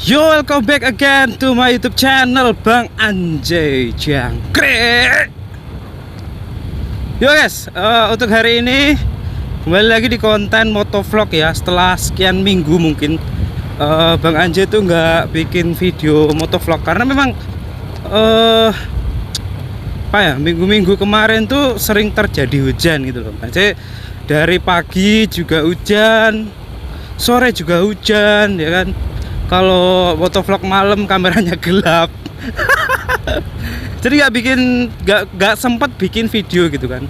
Yo, welcome back again to my YouTube channel Bang Anjay Jangkrik. Yo guys, untuk hari ini kembali lagi di konten motovlog ya. Setelah sekian minggu mungkin Bang Anjay tuh nggak bikin video motovlog karena memang minggu-minggu kemarin tuh sering terjadi hujan gitu loh. Jadi dari pagi juga hujan, sore juga hujan ya kan. Kalau motovlog malam kameranya gelap. Jadi nggak sempat bikin video gitu kan.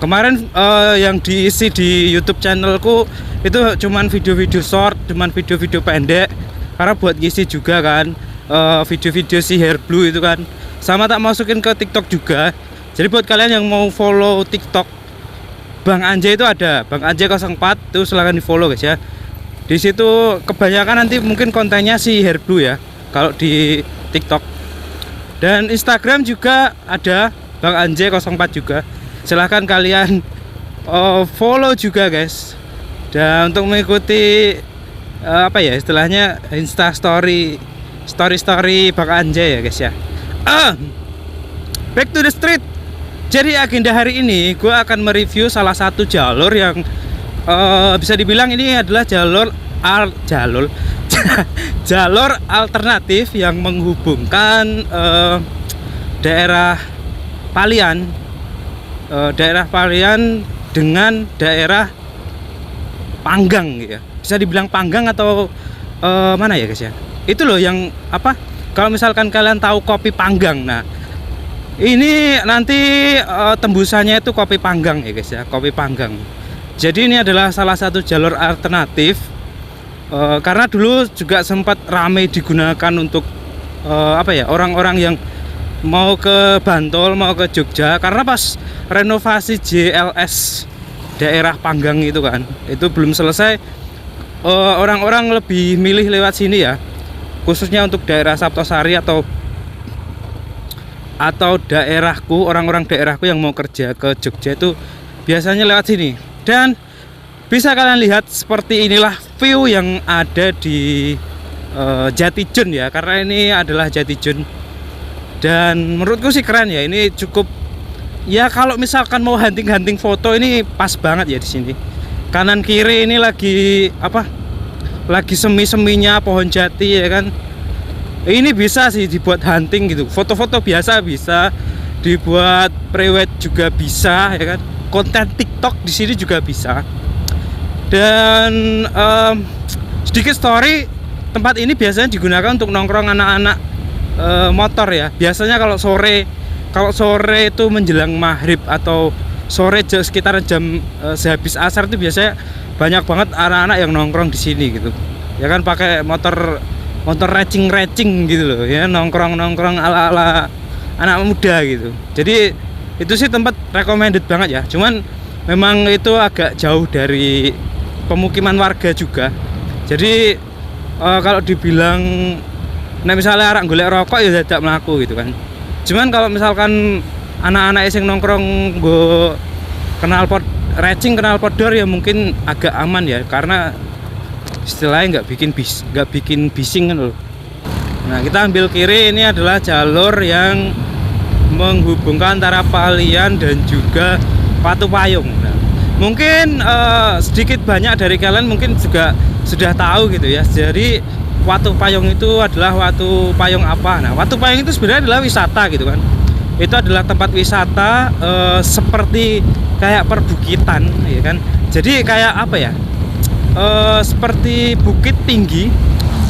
Kemarin yang diisi di YouTube channelku itu cuman video-video short, cuman video-video pendek karena buat ngisi juga kan video-video si Hair Blue itu kan. Sama tak masukin ke TikTok juga. Jadi buat kalian yang mau follow TikTok Bang Anjay itu ada Bang Anjay 04 tuh silahkan di follow guys ya. Di situ kebanyakan nanti mungkin kontennya si Hair Blue ya kalau di TikTok. Dan Instagram juga ada Bang Anjay 04 juga. Silahkan kalian follow juga guys. Dan untuk mengikuti istilahnya Insta story Bang Anjay ya guys ya. Back to the street. Jadi agenda hari ini gue akan mereview salah satu jalur yang bisa dibilang ini adalah jalur alternatif yang menghubungkan daerah Palian dengan daerah Panggang gitu ya. Bisa dibilang Panggang atau mana ya guys ya. Itu loh yang kalau misalkan kalian tahu kopi Panggang. Nah, ini nanti tembusannya itu kopi Panggang ya guys ya, kopi Panggang. Jadi ini adalah salah satu jalur alternatif karena dulu juga sempat ramai digunakan untuk orang-orang yang mau ke Bantul, mau ke Jogja karena pas renovasi JLS daerah Panggang itu kan, itu belum selesai. Orang-orang lebih milih lewat sini ya, khususnya untuk daerah Saptosari atau orang-orang daerahku yang mau kerja ke Jogja itu biasanya lewat sini. Dan bisa kalian lihat seperti inilah view yang ada di Jatijun ya, karena ini adalah Jatijun. Dan menurutku sih keren ya, ini cukup ya kalau misalkan mau hunting foto ini pas banget ya di sini. Kanan kiri ini lagi semi-seminya pohon jati ya kan. Ini bisa sih dibuat hunting gitu, foto-foto biasa bisa, dibuat prewed juga bisa ya kan. Konten TikTok di sini juga bisa. Dan sedikit story, tempat ini biasanya digunakan untuk nongkrong anak-anak motor ya. Biasanya kalau sore itu menjelang maghrib atau sore sekitar jam sehabis asar itu biasanya banyak banget anak-anak yang nongkrong di sini gitu. Ya kan pakai motor racing gitu loh ya, nongkrong ala-ala anak muda gitu. Jadi itu sih tempat recommended banget ya. Cuman memang itu agak jauh dari pemukiman warga juga. Jadi kalau dibilang misalnya arek golek rokok ya dadak mlaku gitu kan. Cuman kalau misalkan anak-anak yang nongkrong nggo knalpot knalpotdor ya mungkin agak aman ya, karena istilahnya nggak bikin bising kan loh. Nah, kita ambil kiri, ini adalah jalur yang menghubungkan antara Palian dan juga Watu Payung. Nah, mungkin sedikit banyak dari kalian mungkin juga sudah tahu gitu ya. Jadi Watu Payung itu adalah Watu Payung apa? Nah, Watu Payung itu sebenarnya adalah wisata gitu kan. Itu adalah tempat wisata seperti kayak perbukitan ya kan. Jadi kayak seperti bukit tinggi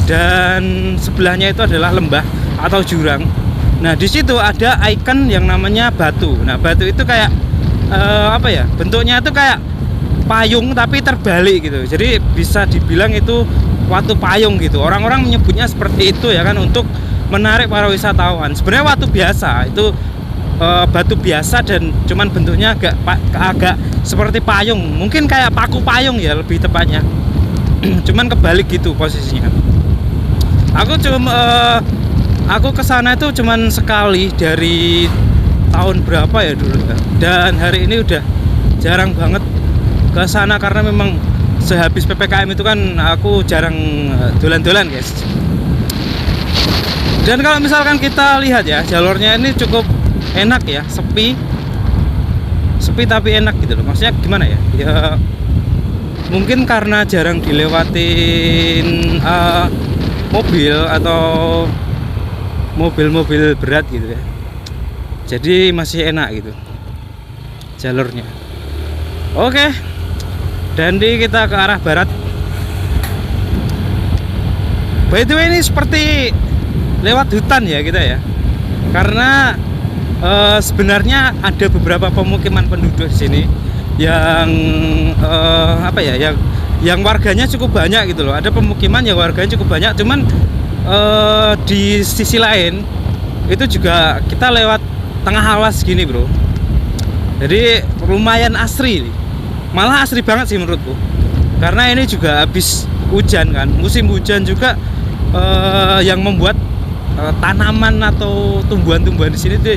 dan sebelahnya itu adalah lembah atau jurang. Nah, di situ ada ikon yang namanya batu. Nah, batu itu kayak bentuknya itu kayak payung tapi terbalik gitu. Jadi bisa dibilang itu watu payung gitu. Orang-orang menyebutnya seperti itu ya kan, untuk menarik para wisatawan. Sebenarnya watu biasa, itu batu biasa dan cuman bentuknya agak seperti payung. Mungkin kayak paku payung ya lebih tepatnya. Cuman kebalik gitu posisinya. Aku kesana itu cuman sekali dari tahun berapa ya dulu ya. Dan hari ini udah jarang banget ke sana karena memang sehabis PPKM itu kan aku jarang dolan-dolan guys. Dan kalau misalkan kita lihat ya, jalurnya ini cukup enak ya, sepi tapi enak gitu loh. Maksudnya gimana ya? Ya mungkin karena jarang dilewatin mobil atau mobil-mobil berat gitu ya. Jadi masih enak gitu jalurnya. Oke. Dan kita ke arah barat. By the way, ini seperti lewat hutan ya kita ya. Karena sebenarnya ada beberapa pemukiman penduduk di sini yang apa ya, yang warganya cukup banyak gitu loh. Ada pemukiman yang warganya cukup banyak, cuman di sisi lain itu juga kita lewat tengah alas gini bro. Jadi lumayan asri, malah asri banget sih menurutku. Karena ini juga habis hujan kan, musim hujan juga, yang membuat tanaman atau tumbuhan-tumbuhan di sini tuh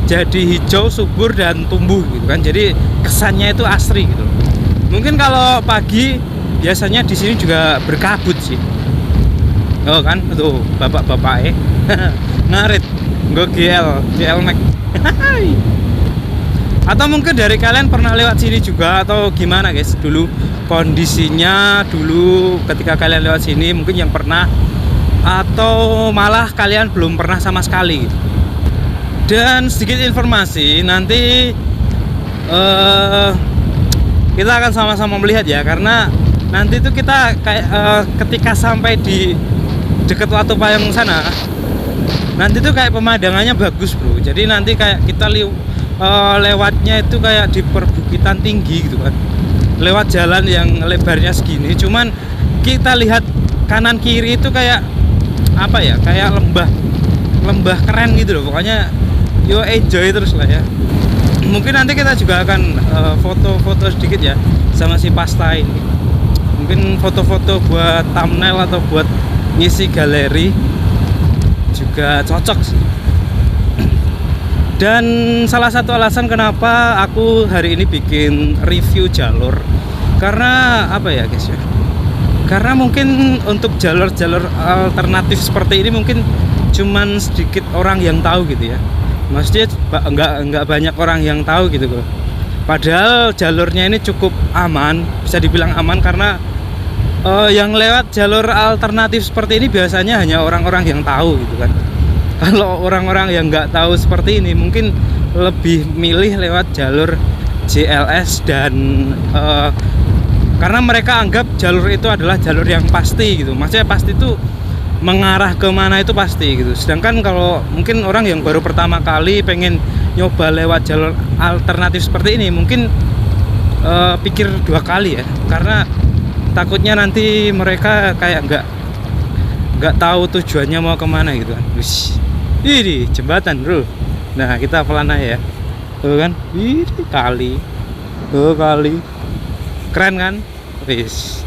jadi hijau, subur dan tumbuh gitu kan. Jadi kesannya itu asri gitu. Mungkin kalau pagi biasanya di sini juga berkabut sih. Oh kan, tuh bapak-bapak ngarit nggak GL Max. Atau mungkin dari kalian pernah lewat sini juga atau gimana guys? Dulu kondisinya dulu ketika kalian lewat sini mungkin yang pernah, atau malah kalian belum pernah sama sekali gitu. Dan sedikit informasi nanti kita akan sama-sama melihat ya, karena nanti itu kita kayak ketika sampai di dekat Watu Payung sana, nanti tuh kayak pemandangannya bagus bro. Jadi nanti kayak kita lewatnya itu kayak di perbukitan tinggi gitu kan, lewat jalan yang lebarnya segini, cuman kita lihat kanan kiri itu kayak apa ya, kayak lembah keren gitu loh. Pokoknya yo enjoy terus lah ya. Mungkin nanti kita juga akan foto-foto sedikit ya sama si Pasta ini. Mungkin foto-foto buat thumbnail atau buat ngisi galeri juga cocok sih. Dan salah satu alasan kenapa aku hari ini bikin review jalur, karena apa ya guys ya, karena mungkin untuk jalur-jalur alternatif seperti ini mungkin cuman sedikit orang yang tahu gitu ya. Maksudnya nggak banyak orang yang tahu gitu loh. Padahal jalurnya ini cukup aman, bisa dibilang aman, karena yang lewat jalur alternatif seperti ini biasanya hanya orang-orang yang tahu gitu kan. Kalau orang-orang yang nggak tahu seperti ini mungkin lebih milih lewat jalur JLS dan karena mereka anggap jalur itu adalah jalur yang pasti gitu. Maksudnya pasti itu mengarah ke mana itu pasti gitu. Sedangkan kalau mungkin orang yang baru pertama kali pengen nyoba lewat jalur alternatif seperti ini, mungkin pikir dua kali ya, karena takutnya nanti mereka kayak nggak tahu tujuannya mau kemana gitu kan. Wish, ini jembatan bro. Nah kita pelan aja ya, tuh kan, ini kali keren kan. Wish.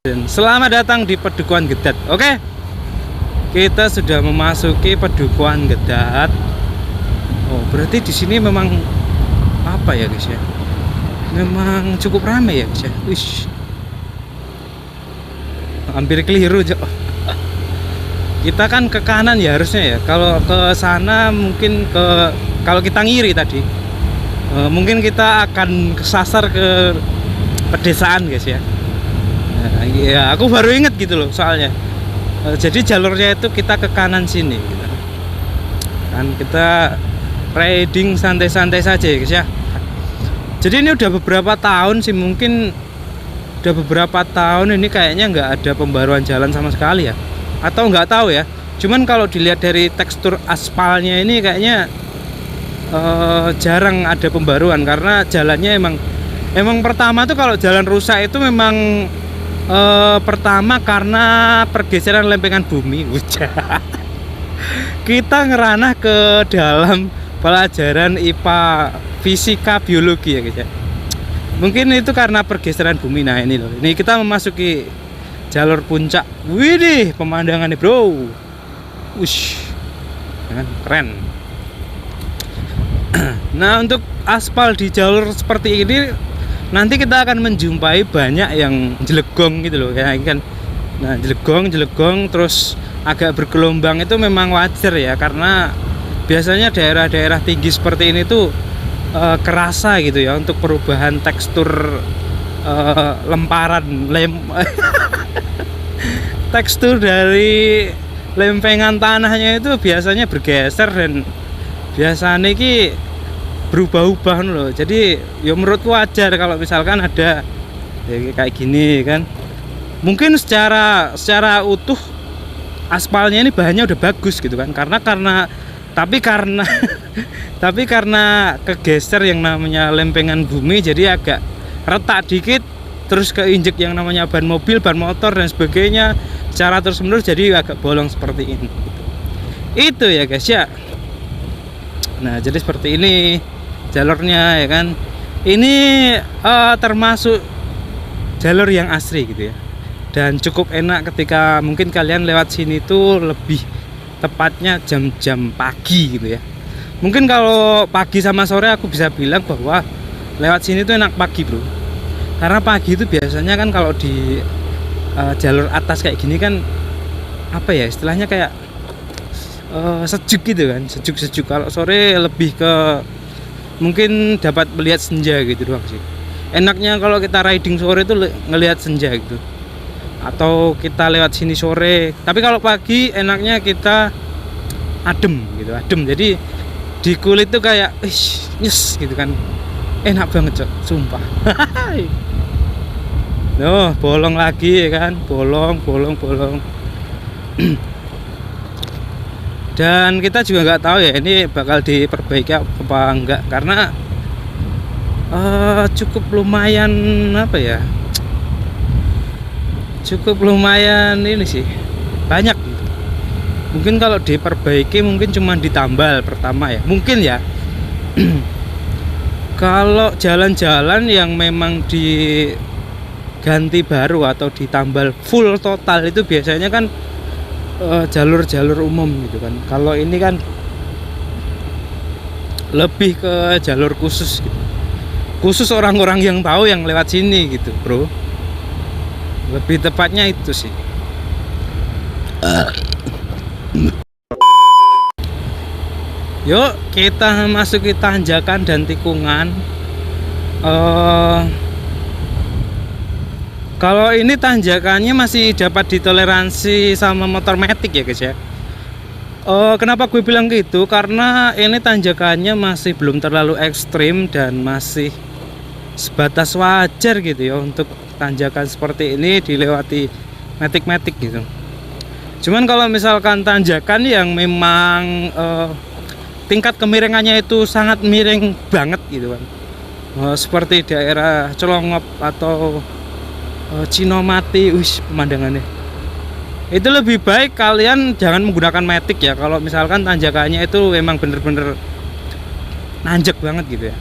Dan selamat datang di Pedukuhan Gedat. Oke, kita sudah memasuki Pedukuhan Gedat. Oh berarti di sini memang apa ya guys ya, memang cukup ramai ya guys ya. Wish, hampir keliru. Kita kan ke kanan ya harusnya ya. Kalau ke sana mungkin kalau kita ngiri tadi, mungkin kita akan kesasar ke pedesaan guys ya. Nah, ya aku baru inget gitu loh soalnya. Jadi jalurnya itu kita ke kanan sini gitu. Kan kita riding santai-santai saja ya guys ya. Jadi ini udah beberapa tahun sih, mungkin udah beberapa tahun ini kayaknya nggak ada pembaruan jalan sama sekali ya, atau nggak tahu ya. Cuman kalau dilihat dari tekstur aspalnya ini kayaknya jarang ada pembaruan, karena jalannya emang pertama tuh kalau jalan rusak itu memang pertama karena pergeseran lempengan bumi. Kita ngeranah ke dalam pelajaran IPA fisika biologi ya guys ya. Mungkin itu karena pergeseran bumi. Nah ini loh, ini kita memasuki jalur puncak. Widih pemandangannya bro. Wush, keren. Nah untuk aspal di jalur seperti ini nanti kita akan menjumpai banyak yang jelegong gitu loh ya kan. Nah, jelegong terus agak bergelombang itu memang wajar ya, karena biasanya daerah-daerah tinggi seperti ini tuh kerasa gitu ya untuk perubahan tekstur lemparan tekstur dari lempengan tanahnya itu biasanya bergeser dan biasanya ini berubah-ubah loh. Jadi ya menurutku wajar kalau misalkan ada ya, kayak gini kan. Mungkin secara utuh aspalnya ini bahannya udah bagus gitu kan, karena tapi karena tapi karena kegeser yang namanya lempengan bumi, jadi agak retak dikit, terus keinjek yang namanya ban mobil, ban motor dan sebagainya secara terus menerus, jadi agak bolong seperti ini itu ya guys ya. Nah, jadi seperti ini jalurnya ya kan. Ini termasuk jalur yang asri gitu ya, dan cukup enak ketika mungkin kalian lewat sini tuh lebih tepatnya jam-jam pagi gitu ya. Mungkin kalau pagi sama sore aku bisa bilang bahwa lewat sini tuh enak pagi bro, karena pagi itu biasanya kan kalau di jalur atas kayak gini kan apa ya istilahnya, kayak sejuk gitu kan, sejuk. Kalau sore lebih ke mungkin dapat melihat senja gitu doang sih. Enaknya kalau kita riding sore itu ngelihat senja gitu, atau kita lewat sini sore. Tapi kalau pagi enaknya kita adem gitu, jadi di kulit tuh kayak nyes gitu kan, enak banget cok, sumpah. Noh, bolong lagi ya kan, bolong. Dan kita juga nggak tahu ya ini bakal diperbaiki apa enggak, karena cukup lumayan apa ya, cukup lumayan ini sih, banyak gitu. Mungkin kalau diperbaiki mungkin cuma ditambal pertama ya, mungkin ya. Kalau jalan-jalan yang memang diganti baru atau ditambal full total itu biasanya kan jalur-jalur umum gitu kan. Kalau ini kan lebih ke jalur khusus gitu, khusus orang-orang yang tahu yang lewat sini gitu bro, lebih tepatnya itu sih. Yuk kita masuki tanjakan dan tikungan. Kalau ini tanjakannya masih dapat ditoleransi sama motor matic ya guys ya. Kenapa gue bilang gitu? Karena ini tanjakannya masih belum terlalu ekstrim dan masih sebatas wajar gitu ya untuk tanjakan seperti ini dilewati matic gitu. Cuman kalau misalkan tanjakan yang memang tingkat kemiringannya itu sangat miring banget gitu kan, seperti daerah Celongop atau Cinomati, pemandangannya itu lebih baik kalian jangan menggunakan matic ya. Kalau misalkan tanjakannya itu memang bener-bener nanjak banget gitu ya,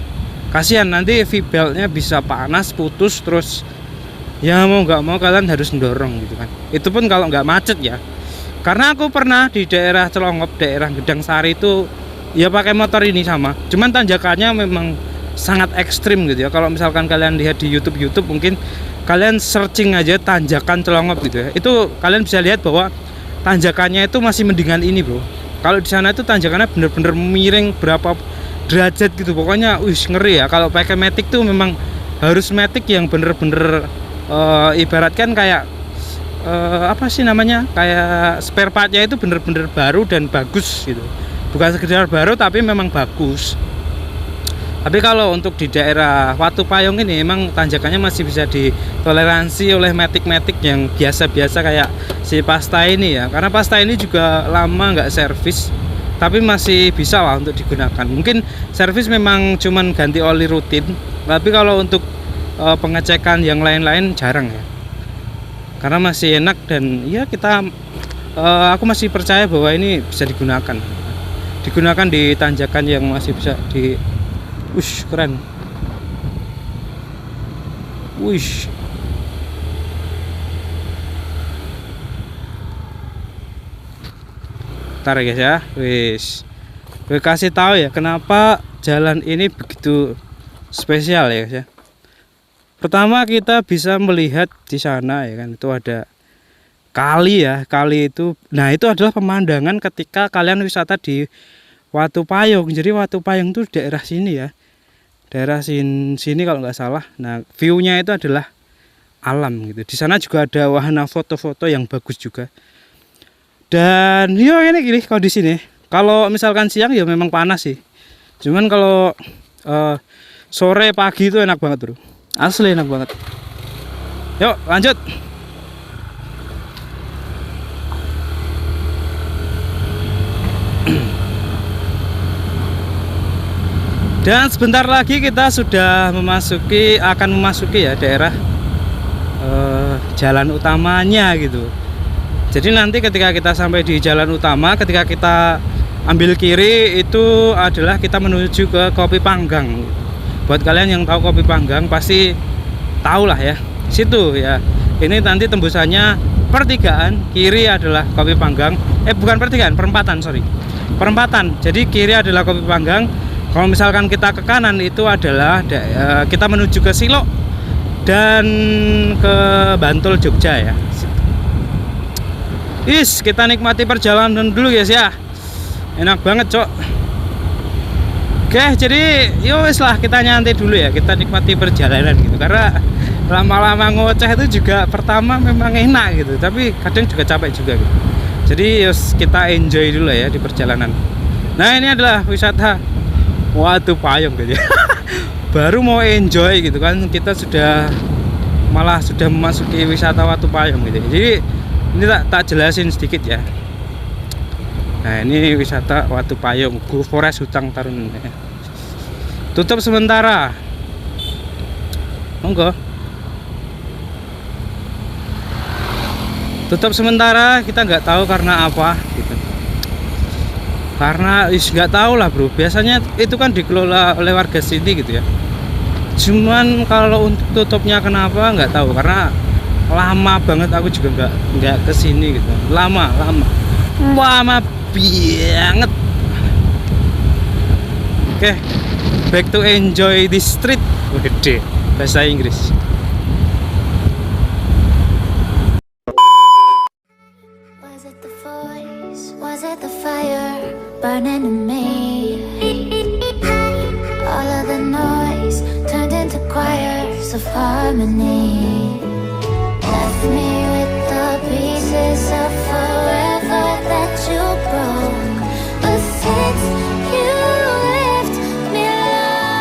kasihan nanti V-beltnya bisa panas, putus, terus ya mau nggak mau kalian harus mendorong gitu kan. Itu pun kalau nggak macet ya, karena aku pernah di daerah Celongop, daerah Gedang Sari itu ya pakai motor ini sama, cuman tanjakannya memang sangat ekstrim gitu ya. Kalau misalkan kalian lihat di YouTube mungkin kalian searching aja tanjakan Celongop gitu ya, itu kalian bisa lihat bahwa tanjakannya itu masih mendingan ini bro. Kalau di sana itu tanjakannya bener-bener miring berapa derajat gitu, pokoknya ngeri ya. Kalau pakai matic tuh memang harus matic yang bener-bener ibaratkan kayak apa sih namanya, kayak spare partnya itu bener-bener baru dan bagus gitu, bukan sekedar baru tapi memang bagus. Tapi kalau untuk di daerah Watu Payung ini memang tanjakannya masih bisa ditoleransi oleh matic yang biasa-biasa kayak si Pasta ini ya, karena Pasta ini juga lama nggak servis tapi masih bisa lah untuk digunakan. Mungkin servis memang cuman ganti oli rutin, tapi kalau untuk pengecekan yang lain-lain jarang ya, karena masih enak dan ya aku masih percaya bahwa ini bisa digunakan di tanjakan yang masih bisa di keren. Ntar guys ya, gue kasih tahu ya kenapa jalan ini begitu spesial ya guys ya. Pertama kita bisa melihat di sana ya kan, itu ada kali ya, kali itu. Nah, itu adalah pemandangan ketika kalian wisata di Watu Payung. Jadi Watu Payung itu daerah sini ya. Daerah sini kalau nggak salah. Nah, view-nya itu adalah alam gitu. Di sana juga ada wahana foto-foto yang bagus juga. Dan yo ini gini kalau di sini. Kalau misalkan siang ya memang panas sih. Cuman kalau sore pagi itu enak banget, Bro. Asli enak banget. Yuk, lanjut. Dan sebentar lagi kita sudah akan memasuki ya daerah jalan utamanya gitu. Jadi nanti ketika kita sampai di jalan utama, ketika kita ambil kiri itu adalah kita menuju ke Kopi Panggang. Buat kalian yang tahu Kopi Panggang pasti tahu lah ya. Situ ya. Ini nanti tembusannya pertigaan, kiri adalah Kopi Panggang. Bukan pertigaan, perempatan, sorry. Perempatan. Jadi kiri adalah Kopi Panggang. Kalau misalkan kita ke kanan itu adalah kita menuju ke Silok dan ke Bantul Jogja ya. Kita nikmati perjalanan dulu guys ya. Enak banget, Cok. Oke, jadi yowes lah kita nyantai dulu ya. Kita nikmati perjalanan gitu. Karena lama-lama ngoceh itu juga pertama memang enak gitu, tapi kadang juga capek juga gitu. Jadi yos kita enjoy dulu ya di perjalanan. Nah, ini adalah wisata Watu Payung gitu ya. Baru mau enjoy gitu kan, kita malah sudah memasuki wisata Watu Payung gitu. Jadi ini tak jelasin sedikit ya. Nah, ini wisata Watu Payung, Go Forest Hucang Tarun. Tutup sementara. Monggo. Tutup sementara, kita nggak tahu karena apa gitu. Karena nggak tahu lah, Bro. Biasanya itu kan dikelola oleh warga sini gitu ya. Cuman kalau untuk tutupnya kenapa nggak tahu, karena lama banget aku juga nggak kesini gitu. Lama banget. Oke, back to enjoy the street. Gede bahasa Inggris. Was it the voice? Was it the fire burning in me? All of the noise turned into choirs of harmony. Left me with the pieces of forever that you broke. But since you left me alone,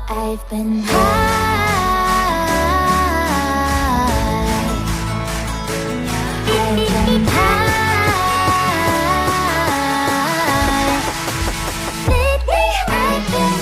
I've been high. I've been high. Lately I've been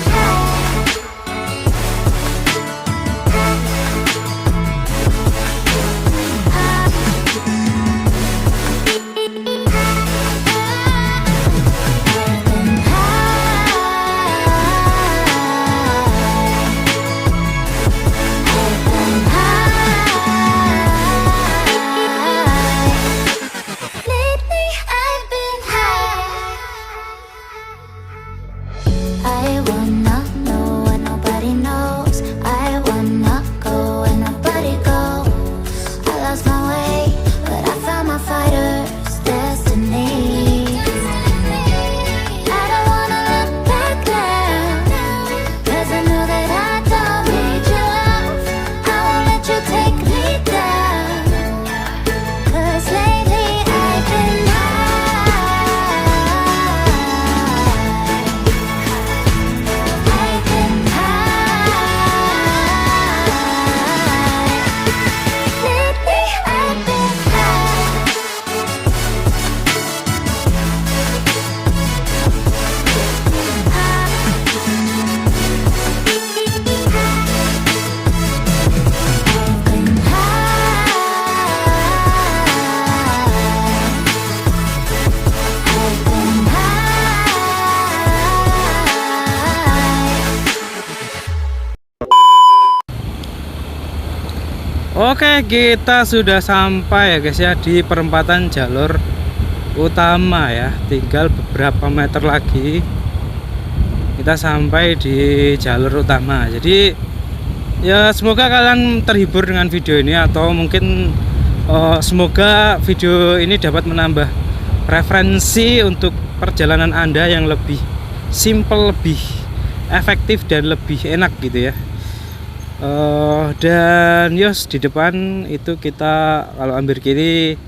I wanna know what nobody knows. I wanna go where nobody goes. I lost my way, but I found my fighter's destiny. I don't wanna look back now, 'cause I know that I don't need your love. I won't let you take me down, 'cause lately I've been Oke, kita sudah sampai ya guys ya di perempatan jalur utama ya. Tinggal beberapa meter lagi kita sampai di jalur utama. Jadi ya semoga kalian terhibur dengan video ini, atau mungkin Semoga video ini dapat menambah referensi untuk perjalanan Anda yang lebih simple, lebih efektif dan lebih enak gitu ya. Dan yos di depan itu kita kalau ambil kiri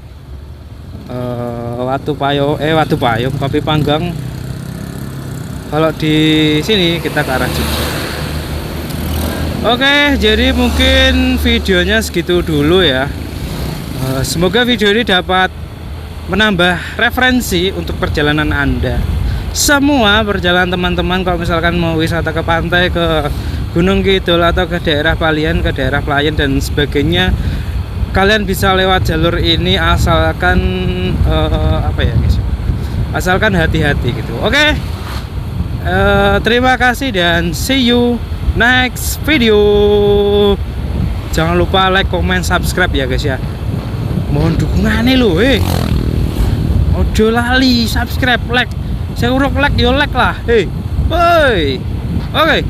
Watu Payung Kopi Panggang. Kalau di sini kita ke arah Jogja. Oke, jadi mungkin videonya segitu dulu ya. Semoga video ini dapat menambah referensi untuk perjalanan Anda. Semua perjalanan teman-teman kalau misalkan mau wisata ke pantai, ke Gunung Kidul atau ke daerah Palian, ke daerah Pelayan dan sebagainya, kalian bisa lewat jalur ini asalkan asalkan hati-hati gitu. Oke. Terima kasih dan see you next video. Jangan lupa like, comment, subscribe ya guys ya. Mohon dukungannya lo, ojo lali subscribe, like. Saya uruk like yo like lah. Oke.